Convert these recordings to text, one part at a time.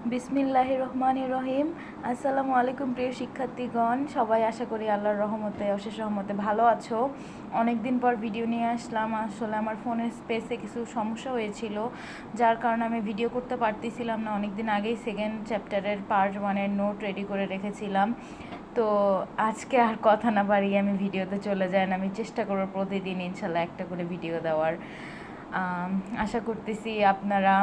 বিসমিল্লাহির রহমানির রহিম। আসসালামু আলাইকুম প্রিয় শিক্ষার্থীগণ, সবাই আশা করি আল্লাহর রহমতে অশেষ রহমতে ভালো আছো। অনেক দিন পর ভিডিও নিয়ে আসলাম। আসলে আমার ফোনের স্পেসে কিছু সমস্যা হয়েছিল, যার কারণে আমি ভিডিও করতে পারতেছিলাম না। অনেক দিন আগেই সেকেন্ড চ্যাপ্টারের পার্ট 1-এর নোট রেডি করে রেখেছিলাম। তো আজকে আর কথা না বাড়িয়ে আমি ভিডিওতে চলে যাই। আমি চেষ্টা করব প্রতিদিন ইনশাল্লাহ একটা করে ভিডিও দেওয়ার। আশা করতেছি আপনারা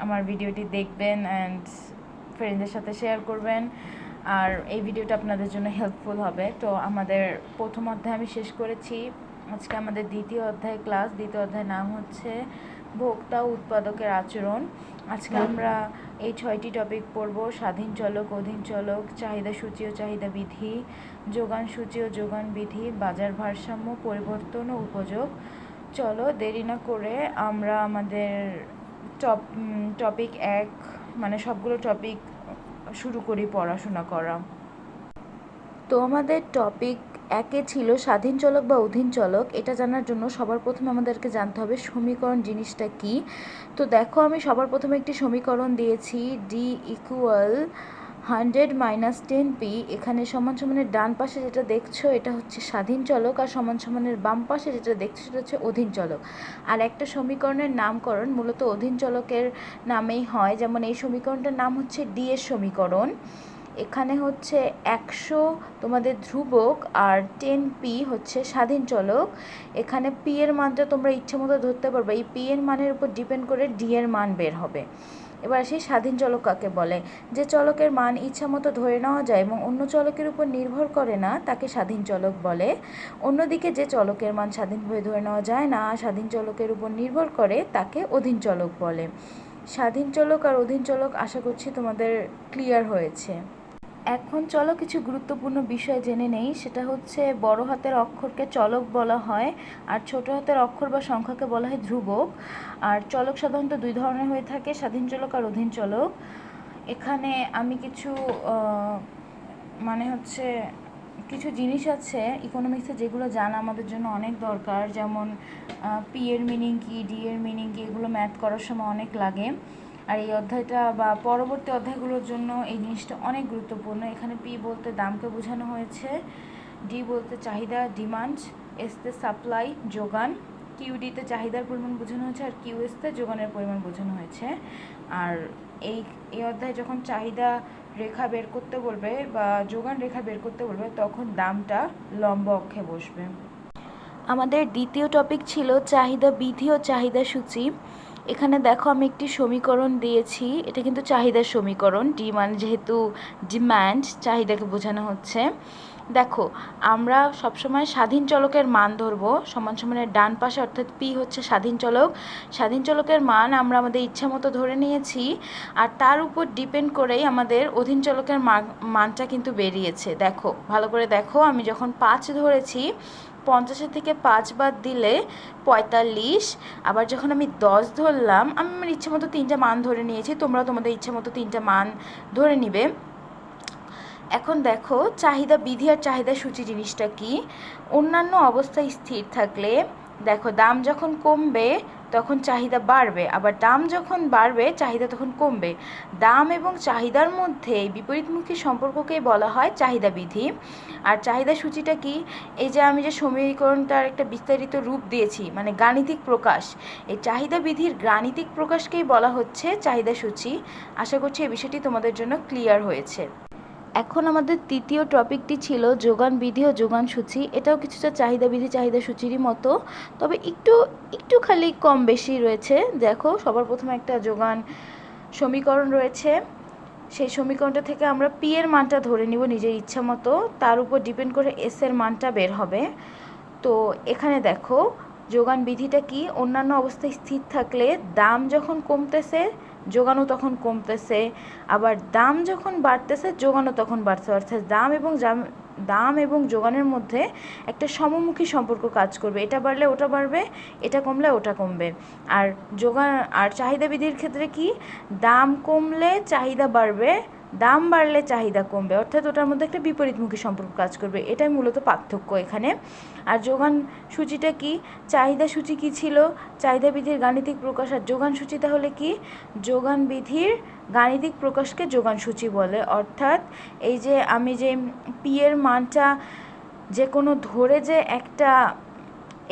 আমার ভিডিওটি দেখবেন অ্যান্ড ফ্রেন্ডদের সাথে শেয়ার করবেন, আর এই ভিডিওটা আপনাদের জন্য হেল্পফুল হবে। তো আমাদের প্রথম অধ্যায় আমি শেষ করেছি। আজকে আমাদের দ্বিতীয় অধ্যায় ক্লাস। দ্বিতীয় অধ্যায়ের নাম হচ্ছে ভোক্তা ও উৎপাদকের আচরণ। আজকে আমরা এই 6টি টপিক পড়ব: স্বাধীন চলক, অধীন চলক, চাহিদা সূচি ও চাহিদা বিধি, যোগান সূচি ও যোগান বিধি, বাজার ভারসাম্য, পরিবর্তন ও উপযোগ। চলো দেরি না করে আমরা আমাদের টপিক 1 মানে সবগুলো টপিক শুরু করি পড়াশোনা করা। তো আমাদের টপিক 1-এ ছিল স্বাধীন চলক বা অধীন চলক। এটা জানার জন্য সবার প্রথমে আমাদেরকে জানতে হবে সমীকরণ জিনিসটা কি। তো দেখো, আমি সবার প্রথমে একটি সমীকরণ দিয়েছি, ডি ইকুয়াল 100 - 10p। এখানে সমান সমানের ডান পাশে যেটা দেখছো এটা হচ্ছে স্বাধীন চলক, আর সমান সমানের বাম পাশে যেটা দেখছো সেটা হচ্ছে অধীন চলক। আর একটা সমীকরণের নামকরণ মূলত অধীন চলকের নামেই হয়। যেমন এই সমীকরণটার নাম হচ্ছে ডি এর সমীকরণ। এখানে হচ্ছে 100 তোমাদের ধ্রুবক আর 10p হচ্ছে স্বাধীন চলক। এখানে p এর মানটা তোমরা ইচ্ছে মতো ধরতে পারবে। এই p এর মানের উপর ডিপেন্ড করে d এর মান বের হবে। এবার সেই স্বাধীন চলক কাকে বলে? যে চলকের মান ইচ্ছা মতো ধরে নেওয়া যায় এবং অন্য চলকের উপর নির্ভর করে না, তাকে স্বাধীন চলক বলে। অন্যদিকে যে চলকের মান স্বাধীনভাবে ধরে নেওয়া যায় না, স্বাধীন চলকের উপর নির্ভর করে, তাকে অধীন চলক বলে। স্বাধীন চলক আর অধীন চলক আশা করছি তোমাদের ক্লিয়ার হয়েছে। এখন চলো কিছু গুরুত্বপূর্ণ বিষয় জেনে নেই। সেটা হচ্ছে বড় হাতের অক্ষরকে চলক বলা হয়, আর ছোট হাতের অক্ষর বা সংখ্যাকে বলা হয় ধ্রুবক। আর চলক সাধারণত দুই ধরনের হয়ে থাকে, স্বাধীন চলক আর অধীন চলক। এখানে আমি কিছু মানে হচ্ছে কিছু জিনিস আছে ইকোনমিক্সে যেগুলো জানা আমাদের জন্য অনেক দরকার। যেমন পি এর মিনিং কি, ডি এর মিনিং কি, এগুলো ম্যাথ করার সময় অনেক লাগে। আর এই অধ্যায়টা বা পরবর্তী অধ্যায়গুলোর জন্য এই জিনিসটা অনেক গুরুত্বপূর্ণ। এখানে পি বলতে দামকে বোঝানো হয়েছে, ডি বলতে চাহিদা ডিমান্ড, এসতে সাপ্লাই যোগান, কিউডিতে চাহিদার পরিমাণ বোঝানো হয়েছে, আর কিউএসতে যোগানের পরিমাণ বোঝানো হয়েছে। আর এই অধ্যায়ে যখন চাহিদা রেখা বের করতে বলবে বা যোগান রেখা বের করতে বলবে, তখন দামটা লম্ব অক্ষে বসবে। আমাদের দ্বিতীয় টপিক ছিল চাহিদা বিধি ও চাহিদা সূচি। এখানে দেখো আমি একটি সমীকরণ দিয়েছি, এটা কিন্তু চাহিদার সমীকরণ। ডি মানে যেহেতু ডিম্যান্ড, চাহিদাকে বোঝানো হচ্ছে। দেখো, আমরা সবসময় স্বাধীন চলকের মান ধরবো সমান সমানের ডান পাশে, অর্থাৎ পি হচ্ছে স্বাধীন চলক। স্বাধীন চলকের মান আমরা আমাদের ইচ্ছা মতো ধরে নিয়েছি, আর তার উপর ডিপেন্ড করেই আমাদের অধীন চলকের মানটা কিন্তু বেরিয়েছে। দেখো ভালো করে দেখো, আমি যখন 5 ধরেছি, 50 থেকে 5 বাদ দিলে 45। আবার যখন আমি 10 ধরলাম, আমি আমার ইচ্ছে মতো 3টা মান ধরে নিয়েছি, তোমরা তোমাদের ইচ্ছে মতো 3টা মান ধরে নিবে। এখন দেখো চাহিদা বিধি আর চাহিদা সূচি জিনিসটা কি। অন্যান্য অবস্থায় স্থির থাকলে দেখো দাম যখন কমবে তখন চাহিদা বাড়বে, আবার দাম যখন বাড়বে চাহিদা তখন কমবে। দাম এবং চাহিদার মধ্যে এই বিপরীতমুখী সম্পর্ককেই বলা হয় চাহিদা বিধি। আর চাহিদা সূচিটা কি? এই যে আমি যে সমীকরণটার একটা বিস্তারিত রূপ দিয়েছি, মানে গাণিতিক প্রকাশ, এই চাহিদা বিধির গাণিতিক প্রকাশকেই বলা হচ্ছে চাহিদা সূচি। আশা করছি এই বিষয়টি তোমাদের জন্য ক্লিয়ার হয়েছে। এখন আমাদের তৃতীয় টপিকটি ছিল যোগান বিধি ও যোগান সূচি। এটাও কিছুটা চাহিদা বিধি চাহিদা সূচিরই মতো, তবে একটু খালি কম বেশি রয়েছে। দেখো সবার প্রথমে একটা যোগান সমীকরণ রয়েছে, সেই সমীকরণটা থেকে আমরা পি এর মানটা ধরে নিব নিজের ইচ্ছা মতো, তার উপর ডিপেন্ড করে এস এর মানটা বের হবে। তো এখানে দেখো যোগান বিধিটা কি, অন্যান্য অবস্থায় স্থির থাকলে দাম যখন কমতেছে যোগানও তখন কমতেছে, আবার দাম যখন বাড়তেছে যোগানও তখন বাড়ছে। অর্থাৎ দাম এবং যোগানের মধ্যে একটা সমমুখী সম্পর্ক কাজ করবে, এটা বাড়লে ওটা বাড়বে, এটা কমলে ওটা কমবে। আর চাহিদা বিধির ক্ষেত্রে কি, দাম কমলে চাহিদা বাড়বে, দাম বাড়লে চাহিদা কমবে, অর্থাৎ ওটার মধ্যে একটা বিপরীতমুখী সম্পর্ক কাজ করবে। এটাই মূলত পার্থক্য এখানে। আর যোগান সূচিটা কি, চাহিদা সূচি কি ছিল, চাহিদা বিধির গাণিতিক প্রকাশ, আর যোগান সূচি তাহলে কি, যোগান বিধির গাণিতিক প্রকাশকে যোগানসূচি বলে। অর্থাৎ এই যে আমি যে পি এর মানটা যে কোনো ধরে যে একটা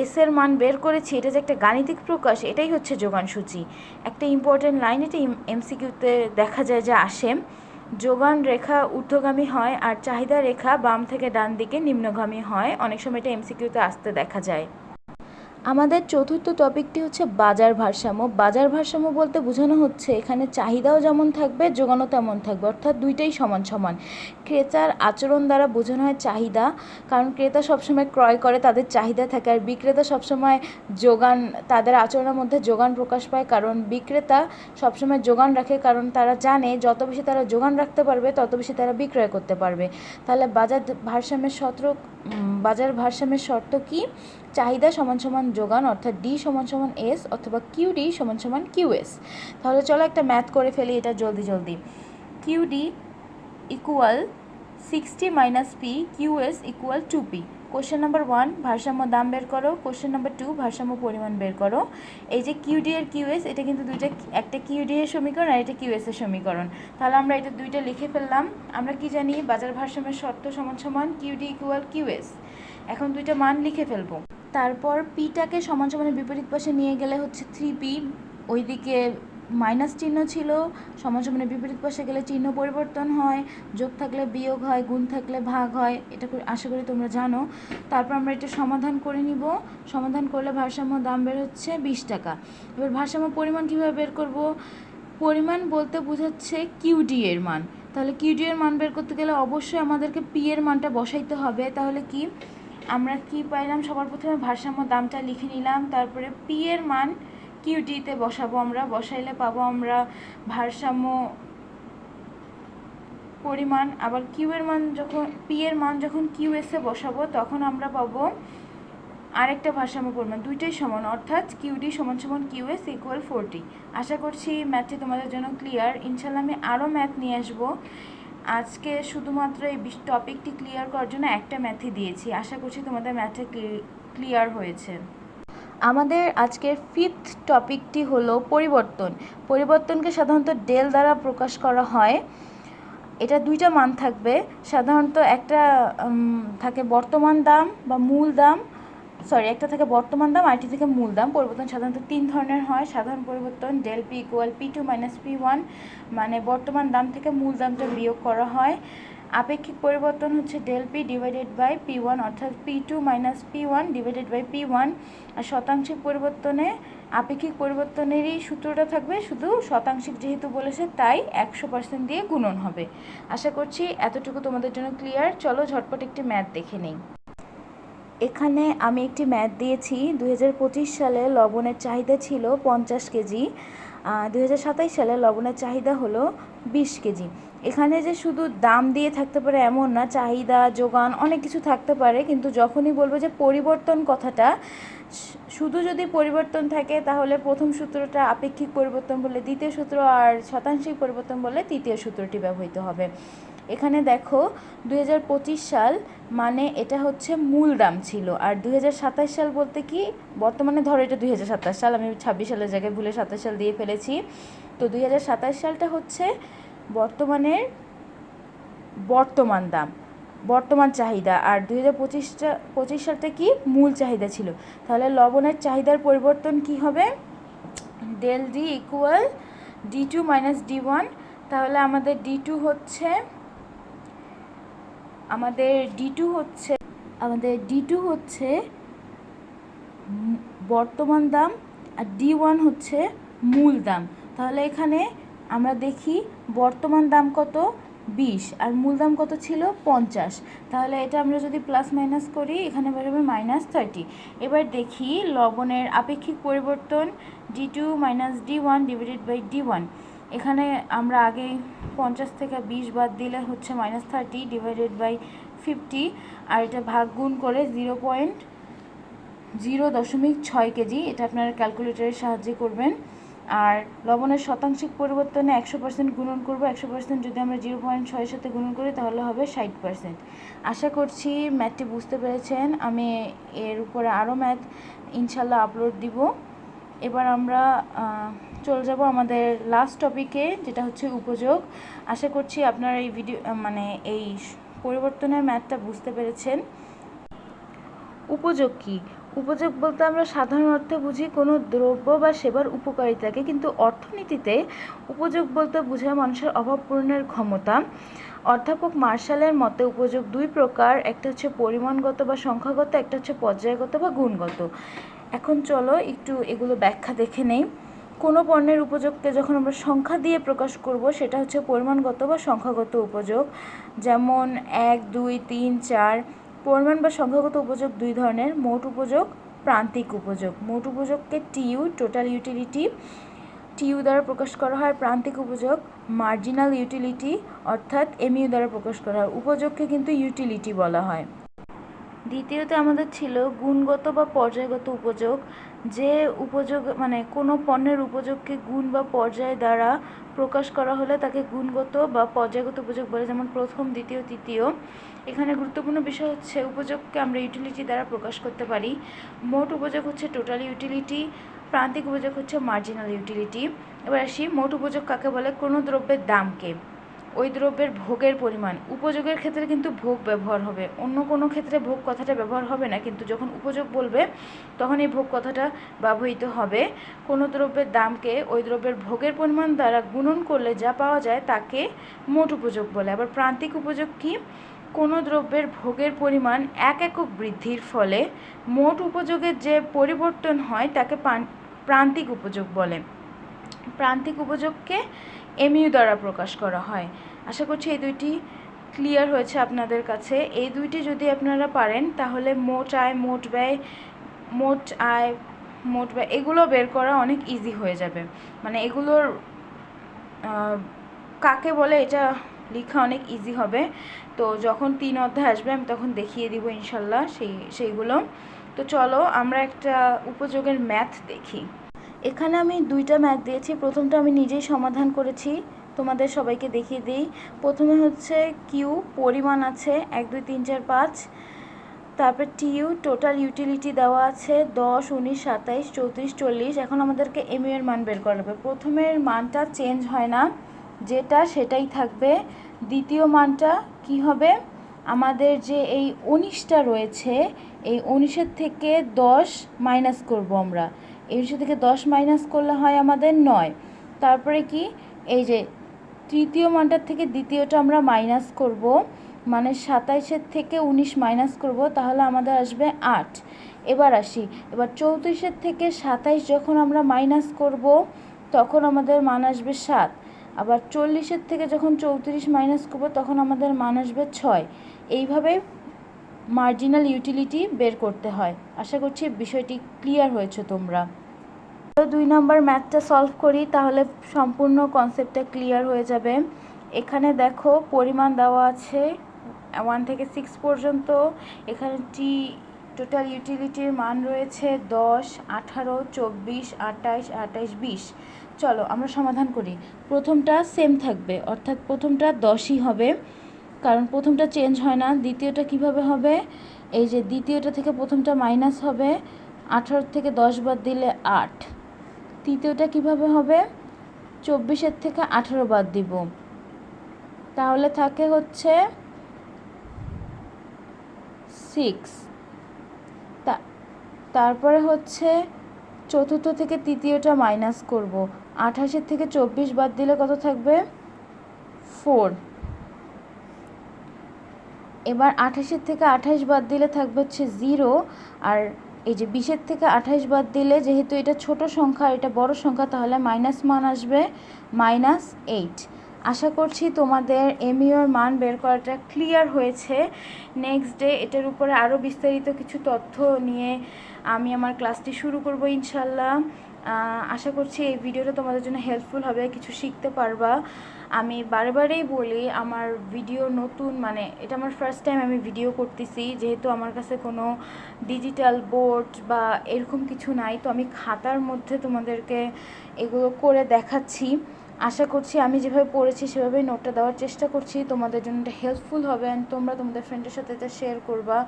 এসের মান বের করেছি, এটা যে একটা গাণিতিক প্রকাশ, এটাই হচ্ছে যোগানসূচি। একটা ইম্পর্টেন্ট লাইন, এটা এমসিকিউতে দেখা যায় যে আসে, যোগান রেখা ঊর্ধ্বগামী হয় আর চাহিদা রেখা বাম থেকে ডান দিকে নিম্নগামী হয়। অনেক সময় এটা এমসিকিউতে আসতে দেখা যায়। আমাদের চতুর্থ টপিকটি হচ্ছে বাজার ভারসাম্য। বাজার ভারসাম্য বলতে বোঝানো হচ্ছে এখানে চাহিদাও যেমন থাকবে, যোগানও তেমন থাকবে, অর্থাৎ দুইটাই সমান সমান। ক্রেতার আচরণ দ্বারা বোঝানো হয় চাহিদা, কারণ ক্রেতা সবসময় ক্রয় করে, তাদের চাহিদা থাকে, আর বিক্রেতা সবসময় যোগান, তাদের আচরণের মধ্যে যোগান প্রকাশ পায়, কারণ বিক্রেতা সবসময় যোগান রাখে, কারণ তারা জানে যত বেশি তারা যোগান রাখতে পারবে তত বেশি তারা বিক্রয় করতে পারবে। তাহলে বাজার ভারসাম্যের শর্ত কি? চাহিদা সমান সমান যোগান, অর্থাৎ ডি সমান সমান এস, অথবা কিউডি সমান সমান কিউএস। তাহলে চলো একটা ম্যাথ করে ফেলি এটা জলদি। QD equal 60 minus P, QS equal 2p। Question number 1 ভারসাম্য দাম বের করো, কোশ্চেন নাম্বার 2 ভারসাম্য পরিমাণ বের করো। এই যে কিউডি আর কিউএস, এটা কিন্তু দুইটা, একটা কিউডি এর সমীকরণ আর এটা কিউএস এর সমীকরণ। তাহলে আমরা এটা দুইটা লিখে ফেললাম। আমরা কি জানি? বাজার ভারসাম্যের শর্ত সমান সমান কিউডি ইকুয়াল কিউএস। এখন দুইটা মান লিখে ফেলবো। তারপর পিটাকে সমান সমানের বিপরীত পাশে নিয়ে গেলে হচ্ছে 3p, ওইদিকে মাইনাস চিহ্ন ছিল, সমান সমানের বিপরীত পাশে গেলে চিহ্ন পরিবর্তন হয়, যোগ থাকলে বিয়োগ হয়, গুণ থাকলে ভাগ হয়, এটা আশা করি তোমরা জানো। তারপর আমরা এটা সমাধান করে নিব। সমাধান করলে ভারসাম্য দাম বের হচ্ছে 20 টাকা। এবার ভারসাম্য পরিমাণ কীভাবে বের করব? পরিমাণ বলতে বোঝাচ্ছে কিউডি এর মান। তাহলে কিউডি এর মান বের করতে গেলে অবশ্যই আমাদেরকে পি এর মানটা বসাইতে হবে। তাহলে কি আমরা কি পাইলাম? সবার প্রথমে ভারসাম্য দামটা লিখে নিলাম, তারপরে পি এর মান কিউডিতে বসাবো আমরা, বসাইলে পাবো আমরা ভারসাম্য পরিমাণ। আবার কিউ এর মান যখন, পি এর মান যখন কিউএসে বসাবো তখন আমরা পাবো আরেকটা ভারসাম্য পরিমাণ, দুইটাই সমান, অর্থাৎ কিউডি সমান সমান কিউএস ইকুয়াল 40। আশা করছি ম্যাথটি তোমাদের জন্য ক্লিয়ার। ইনশাল্লাহ আমি আরও ম্যাথ নিয়ে আসবো। আজকে শুধুমাত্র এই টপিকটি ক্লিয়ার করার জন্য একটা ম্যাথই দিয়েছি। আশা করছি তোমাদের ম্যাথটা ক্লিয়ার হয়েছে। আমাদের আজকের 5th টপিকটি হলো পরিবর্তন। পরিবর্তনকে সাধারণত ডেল দ্বারা প্রকাশ করা হয়। এটা দুইটা মান থাকবে। সাধারণত একটা থাকে বর্তমান দাম বা মূল দাম, একটা থাকে বর্তমান দাম, আরেকটি থেকে মূল দাম। পরিবর্তন সাধারণত 3 ধরনের হয়। সাধারণ পরিবর্তন del P equal P2 minus P1, মানে বর্তমান দাম থেকে মূল দামটা বিয়োগ করা হয়। আপেক্ষিক পরিবর্তন হচ্ছে del P divided by P1, অর্থাৎ P2 minus P1 divided by P1। আর শতাংশিক পরিবর্তনে আপেক্ষিক পরিবর্তনেরই সূত্রটা থাকবে, শুধু শতাংশিক যেহেতু বলেছে তাই 100% দিয়ে গুণন হবে। আশা করছি এতটুকু তোমাদের জন্য ক্লিয়ার। চলো ঝটপট একটি ম্যাথ দেখে নিই। এখানে আমি একটি ম্যাথ দিয়েছি। 2025 সালে লবণের চাহিদা ছিল 50 কেজি, 2027 সালে লবণের চাহিদা হলো 20 কেজি। এখানে যে শুধু দাম দিয়ে থাকতে পারে এমন না, চাহিদা, যোগান, অনেক কিছু থাকতে পারে, কিন্তু যখনই বলবো যে পরিবর্তন কথাটা, শুধু যদি পরিবর্তন থাকে তাহলে প্রথম সূত্রটা আপেক্ষিক পরিবর্তন বললে দ্বিতীয় সূত্র, আর শতাংশিক পরিবর্তন বললে তৃতীয় সূত্রটি ব্যবহৃত হবে। এখানে দেখো 2025 সাল মানে এটা হচ্ছে মূল দাম ছিল, আর 2027 সাল বলতে কি, বর্তমানে ধরো এটা 2027 সাল, আমি 26 সালের জায়গায় ভুলে 27 সাল দিয়ে ফেলেছি। তো 2027 সালটা হচ্ছে বর্তমান দাম, বর্তমান চাহিদা, আর 2025 সালটা কি, মূল চাহিদা ছিল। তাহলে লবণের চাহিদার পরিবর্তন কি হবে? Del D equal D2 minus D1। তাহলে আমাদের D2 হচ্ছে বর্তমান দাম, আর D1 হচ্ছে মূল দাম। তাহলে এখানে আমরা দেখি বর্তমান দাম কত, 20, আর মূল দাম কত ছিল, 50। তাহলে এটা আমরা যদি প্লাস মাইনাস করি, এখানে বেরোবে -30। এবার দেখি লবণের আপেক্ষিক পরিবর্তন D2 minus D1 divided by D1। এখানে আমরা আগে 50 থেকে 20 বাদ দিলে হচ্ছে -30 ডিভাইডেড বাই 50, আর এটা ভাগ গুণ করে 0.06 কেজি। এটা আপনারা ক্যালকুলেটরের সাহায্যে করবেন। আর লবণের শতাংশিক পরিবর্তনে 100% গুণন করব। 100% যদি আমরা 0.6 সাথে গুণন করি তাহলে হবে 60%। আশা করছি ম্যাথটি বুঝতে পেরেছেন। আমি এর উপরে আরও ম্যাথ ইনশাল্লাহ আপলোড দিব। এবার আমরা চলে যাব আমাদের লাস্ট টপিকে, যেটা হচ্ছে উপযোগ। আশা করছি আপনারা এই ভিডিও মানে এই পরিবর্তনের ম্যাথটা বুঝতে পেরেছেন। উপযোগ কী? উপযোগ বলতে আমরা সাধারণ অর্থে বুঝি কোনো দ্রব্য বা সেবার উপকারিতাকে, কিন্তু অর্থনীতিতে উপযোগ বলতে বোঝায় মানুষের অভাব পূরণের ক্ষমতা। অধ্যাপক মার্শালের মতে উপযোগ দুই প্রকার, একটা হচ্ছে পরিমাণগত বা সংখ্যাগত, একটা হচ্ছে পর্যায়গত বা গুণগত। এখন চলো একটু এগুলো ব্যাখ্যা দেখে নেই। কোনো পণ্যের উপযোগকে যখন আমরা সংখ্যা দিয়ে প্রকাশ করব সেটা হচ্ছে পরিমাণগত বা সংখ্যাগত উপযোগ। যেমন 1, 2, 3, 4। পরিমাণ বা সংখ্যাগত উপযোগ দুই ধরনের, মোট উপযোগ, প্রান্তিক উপযোগ। মোট উপযোগকে টিইউ, টোটাল ইউটিলিটি, টিইউ দ্বারা প্রকাশ করা হয়। প্রান্তিক উপযোগ মার্জিনাল ইউটিলিটি অর্থাৎ এমইউ দ্বারা প্রকাশ করা হয়। উপযোগকে কিন্তু ইউটিলিটি বলা হয়। দ্বিতীয়তে আমাদের ছিল গুণগত বা পর্যায়গত উপযোগ। যে উপযোগ মানে কোনো পণ্যের উপযোগকে গুণ বা পর্যায় দ্বারা প্রকাশ করা হলে তাকে গুণগত বা পর্যায়গত উপযোগ বলে, যেমন প্রথম, দ্বিতীয়, তৃতীয়। এখানে গুরুত্বপূর্ণ বিষয় হচ্ছে উপযোগকে আমরা ইউটিলিটি দ্বারা প্রকাশ করতে পারি। মোট উপযোগ হচ্ছে টোটাল ইউটিলিটি, প্রান্তিক উপযোগ হচ্ছে মার্জিনাল ইউটিলিটি। এবার আসি মোট উপযোগ কাকে বলে। কোনো দ্রব্যের দামকে, ওই দ্রব্যের ভোগের পরিমাণ। উপযোগের ক্ষেত্রে কিন্তু ভোগ ব্যবহার হবে, অন্য কোনো ক্ষেত্রে ভোগ কথাটা ব্যবহার হবে না, কিন্তু যখন উপযোগ বলবে তখন এই ভোগ কথাটা ব্যবহৃত হবে। কোনো দ্রব্যের দামকে ওই দ্রব্যের ভোগের পরিমাণ দ্বারা গুণন করলে যা পাওয়া যায় তাকে মোট উপযোগ বলে। আবার প্রান্তিক উপযোগ কি? কোনো দ্রব্যের ভোগের পরিমাণ 1 একক বৃদ্ধির ফলে মোট উপযোগের যে পরিবর্তন হয় তাকে প্রান্তিক উপযোগ বলে। প্রান্তিক উপযোগকে এমইউ দ্বারা প্রকাশ করা হয়। আশা করছি এই দুইটি ক্লিয়ার হয়েছে আপনাদের কাছে। এই দুইটি যদি আপনারা পারেন তাহলে মোট আয়, মোট ব্যয়, মোট আয়, মোট ব্যয় এগুলো বের করা অনেক ইজি হয়ে যাবে। মানে এগুলোর কাকে বলে এটা লেখা অনেক ইজি হবে। তো যখন 3 অধ্যায় আসবে আমি তখন দেখিয়ে দিব ইনশাল্লাহ সেইগুলো। তো চলো আমরা একটা উপযোগের ম্যাথ দেখি। এখানে আমি দুইটা ম্যাথ দিয়েছি। প্রথমটা আমি নিজেই সমাধান করেছি, তোমাদের সবাইকে দেখিয়ে দিই। প্রথমে হচ্ছে কিউ পরিমাণ আছে 1, 2, 3, 4, 5। তারপর টিইউ টোটাল ইউটিলিটি দেওয়া আছে 10, 19, 27, 34, 40। এখন আমাদেরকে এমইউ এর মান বের করা হবে। প্রথমের মানটা চেঞ্জ হয় না, যেটা সেটাই থাকবে। দ্বিতীয় মানটা কি হবে? আমাদের যে এই 19টা রয়েছে, এই 19-এর থেকে 10 মাইনাস করব আমরা। এই 19 থেকে 10 মাইনাস করলে হয় আমাদের 9। তারপরে কি, এই যে তৃতীয় মানটার থেকে দ্বিতীয়টা আমরা মাইনাস করব, মানে 27-এর থেকে 19 মাইনাস করব, তাহলে আমাদের আসবে 8। এবার আসি, এবার 34-এর থেকে 27 যখন আমরা মাইনাস করব তখন আমাদের মান আসবে 7। আবার 40-এর থেকে যখন 34 মাইনাস করব তখন আমাদের মান আসবে 6। এইভাবে মার্জিনাল ইউটিলিটি বের করতে হয়। আশা করছি বিষয়টি ক্লিয়ার হয়েছে তোমরা। 2 নম্বর ম্যাথটা সলভ করি, তাহলে সম্পূর্ণ কনসেপ্টটা ক্লিয়ার হয়ে যাবে। এখানে দেখো পরিমাণ দেওয়া আছে 1 থেকে 6 পর্যন্ত। এখানে টোটাল ইউটিলিটির মান রয়েছে 10, 18, 24, 28, 28, 20। চলো আমরা সমাধান করি। প্রথমটা সেম থাকবে, অর্থাৎ প্রথমটা 10ই হবে, কারণ প্রথমটা চেঞ্জ হয় না। দ্বিতীয়টা কিভাবে হবে? এই যে দ্বিতীয়টা থেকে প্রথমটা মাইনাস হবে, 18 থেকে 10 বাদ দিলে 8। তৃতীয়টা কিভাবে হবে? 24-এর থেকে 18 বাদ দিব, তাহলে থাকে হচ্ছে 6। তারপরে হচ্ছে চতুর্থ থেকে তৃতীয়টা মাইনাস করব, 28-এর থেকে 24 বাদ দিলে কত থাকবে? 4। এবার 28-এর থেকে 28 বাদ দিলে থাকবে হচ্ছে 0। আর এই যে 20-এর থেকে 28 বাদ দিলে, যেহেতু এটা ছোট সংখ্যা এটা বড় সংখ্যা, তাহলে মাইনাস মান আসবে -8। আশা করছি তোমাদের এমইউ এর মান বের করাটা ক্লিয়ার হয়েছে। নেক্সট ডে এটার উপরে আরও বিস্তারিত কিছু তথ্য নিয়ে আমি আমার ক্লাসটি শুরু করব ইনশাল্লাহ। আশা করছি এই ভিডিওটা তোমাদের জন্য হেল্পফুল হবে, কিছু শিখতে পারবা। আমি বারেবারেই বলি আমার ভিডিও নতুন, মানে এটা আমার ফার্স্ট টাইম আমি ভিডিও করতেছি, যেহেতু আমার কাছে কোনো ডিজিটাল বোর্ড বা এরকম কিছু নাই, তো আমি খাতার মধ্যে তোমাদেরকে এগুলো করে দেখাচ্ছি। আশা করছি আমি যেভাবে পড়েছি সেভাবেই নোটটা দেওয়ার চেষ্টা করছি, তোমাদের জন্য এটা হেল্পফুল হবে অ্যান্ড তোমরা তোমাদের ফ্রেন্ডের সাথে এটা শেয়ার করবা।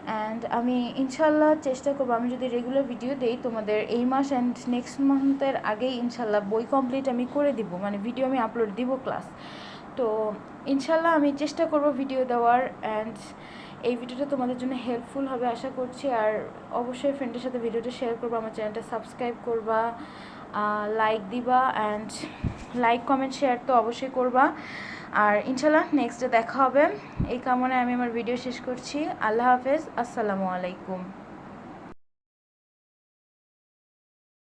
অ্যান্ড আমি ইনশাল্লাহ চেষ্টা করবো, আমি যদি রেগুলার ভিডিও দিই তোমাদের এই মাস অ্যান্ড নেক্সট মান্থের আগেই ইনশাল্লাহ বই কমপ্লিট আমি করে দিব, মানে ভিডিও আমি আপলোড দিব ক্লাস। তো ইনশাল্লাহ আমি চেষ্টা করব ভিডিও দেওয়ার, অ্যান্ড এই ভিডিওটা তোমাদের জন্য হেল্পফুল হবে আশা করছি। আর অবশ্যই ফ্রেন্ডের সাথে ভিডিওটা শেয়ার করবা, আমার চ্যানেলটা সাবস্ক্রাইব করবা, লাইক দিবা, অ্যান্ড লাইক কমেন্ট শেয়ার তো অবশ্যই করবা। আর ইনশাল্লাহ নেক্সটে দেখা হবে, এই কামনায় আমি আমার ভিডিও শেষ করছি। আল্লাহ হাফেজ, আসসালামু আলাইকুম।